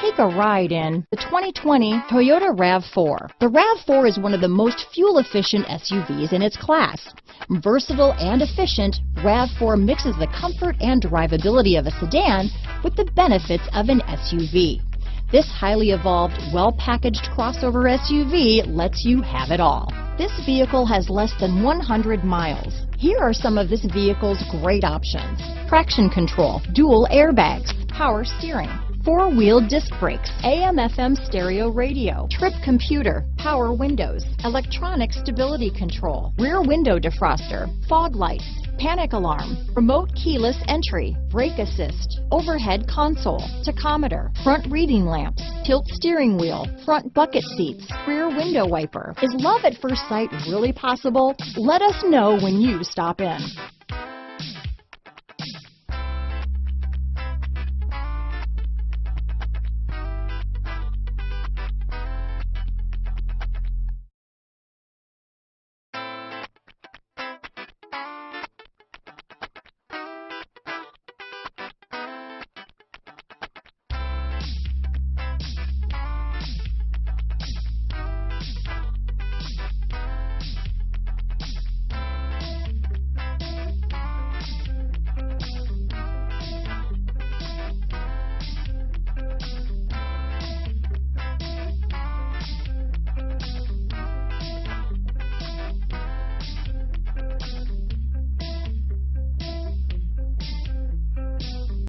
Take a ride in the 2020 Toyota RAV4. The RAV4 is one of the most fuel-efficient SUVs in its class. Versatile and efficient, RAV4 mixes the comfort and drivability of a sedan with the benefits of an SUV. This highly evolved, well-packaged crossover SUV lets you have it all. This vehicle has less than 100 miles. Here are some of this vehicle's great options: traction control, dual airbags, power steering, four-wheel disc brakes, AM/FM stereo radio, trip computer, power windows, electronic stability control, rear window defroster, fog lights, panic alarm, remote keyless entry, brake assist, overhead console, tachometer, front reading lamps, tilt steering wheel, front bucket seats, rear window wiper. Is love at first sight really possible? Let us know when you stop in.